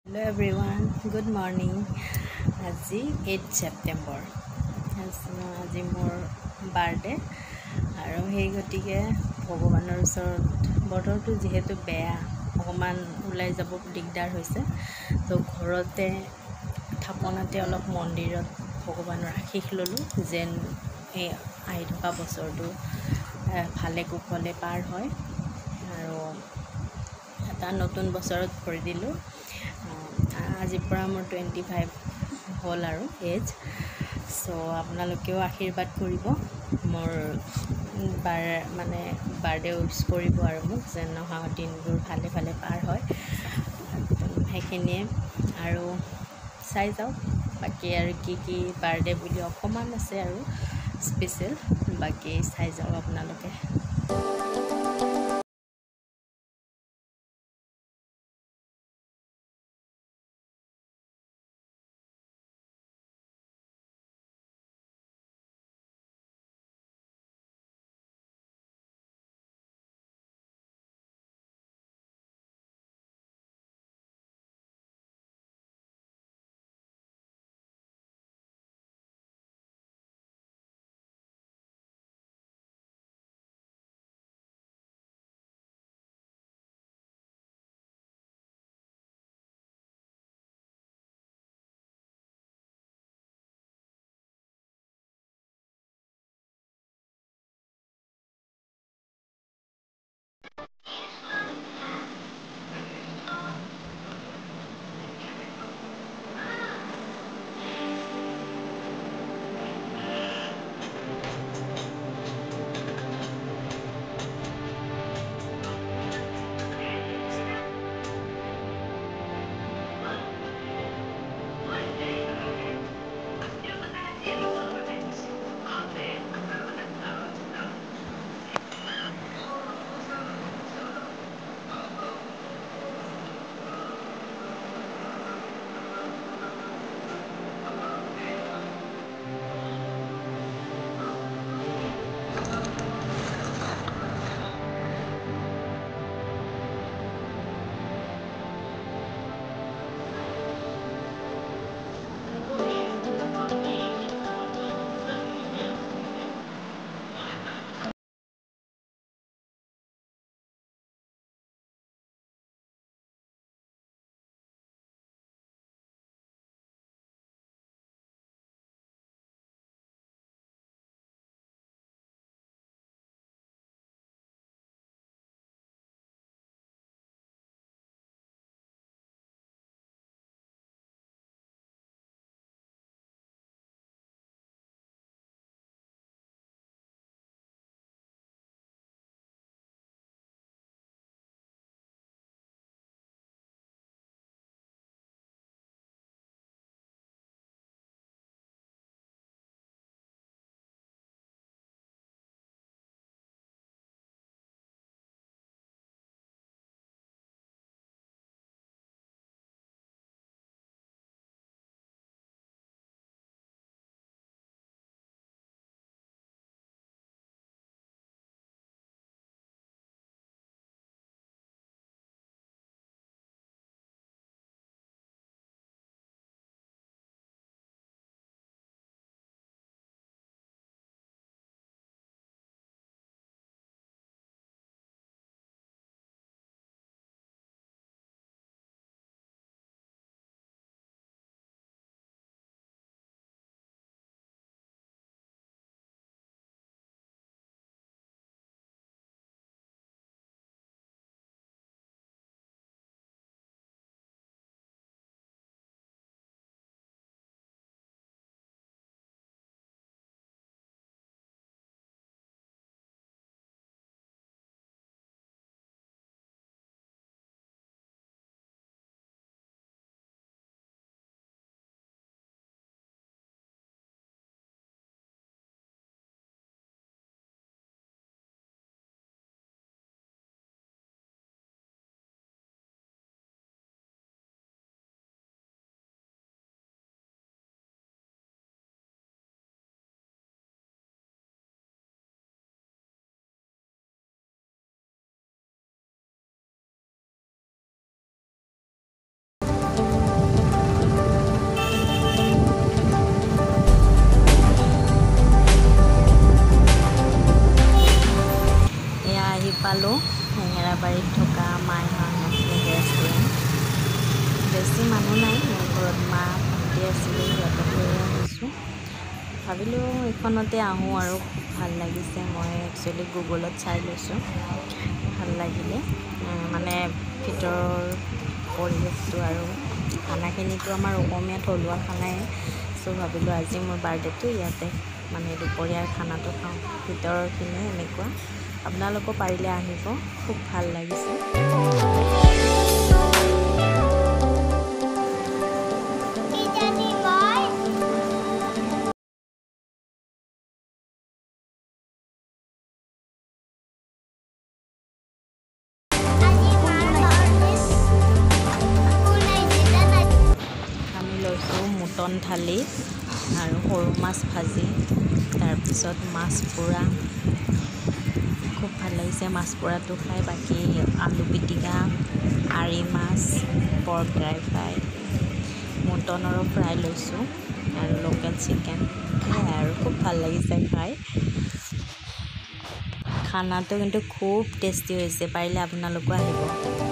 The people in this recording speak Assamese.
Hello everyone, good morning. আজি 8 September. আজি মোৰ বাৰ্থডে আৰু সেই গতিকে ভগৱানৰ ওচৰত বতৰটো যিহেতু বেয়া অকণমান ওলাই যাব দিগদাৰ হৈছে তো ঘৰতে থাপনাতে অলপ মন্দিৰত ভগৱানৰ আশীষ ল'লোঁ যেন এই আহি থকা বছৰটো ভালে কুশলে পাৰ হয় আৰু এটা নতুন বছৰত ভৰি দিলোঁ। আজিৰ পৰা মোৰ 25 হ'ল আৰু এজ। চ' আপোনালোকেও আশীৰ্বাদ কৰিব মোৰ বাৰ্থডে উইচ কৰিব আৰু মোক যেন অহা দিনবোৰ ভালে ভালে পাৰ হয়। সেইখিনিয়ে আৰু চাই যাওক বাকী আৰু কি বাৰ্থডে বুলি অকণমান আছে আৰু স্পেচিয়েল বাকী চাই যাওক আপোনালোকে। বেছি মানুহ নাই, মোৰ ঘৰত মা ভণ্টি আছিলে, সিহঁতক লৈ আহিছোঁ। ভাবিলোঁ এইখনতে আহোঁ আৰু ভাল লাগিছে। মই একচুৱেলি গুগলত চাই লৈছোঁ, ভাল লাগিলে মানে ভিতৰৰ পৰিৱেশটো আৰু খানাখিনিতো আমাৰ অসমীয়া থলুৱা খানাই। চ' ভাবিলোঁ আজি মোৰ বাৰ্থডেটো ইয়াতে মানে দুপৰীয়াৰ খানাটো খাওঁ। ভিতৰৰখিনি এনেকুৱা, আপোনালোকো পাৰিলে আহিব, খুব ভাল লাগিছে। আমি লৈছোঁ মটন থালি আৰু সৰু মাছ ভাজি, তাৰপিছত মাছ পোৰা, খুব ভাল লাগিছে মাছ পোৰাটো খাই। বাকী আলু পিটিকা, আৰি মাছ, পৰ্ক ড্ৰাই ফ্ৰাই, মটনৰো ফ্ৰাই লৈছোঁ আৰু লোকেল চিকেন, সেয়াই আৰু খুব ভাল লাগিছে খাই। খানাটো কিন্তু খুব টেষ্টি হৈছে, পাৰিলে আপোনালোকো আহিব।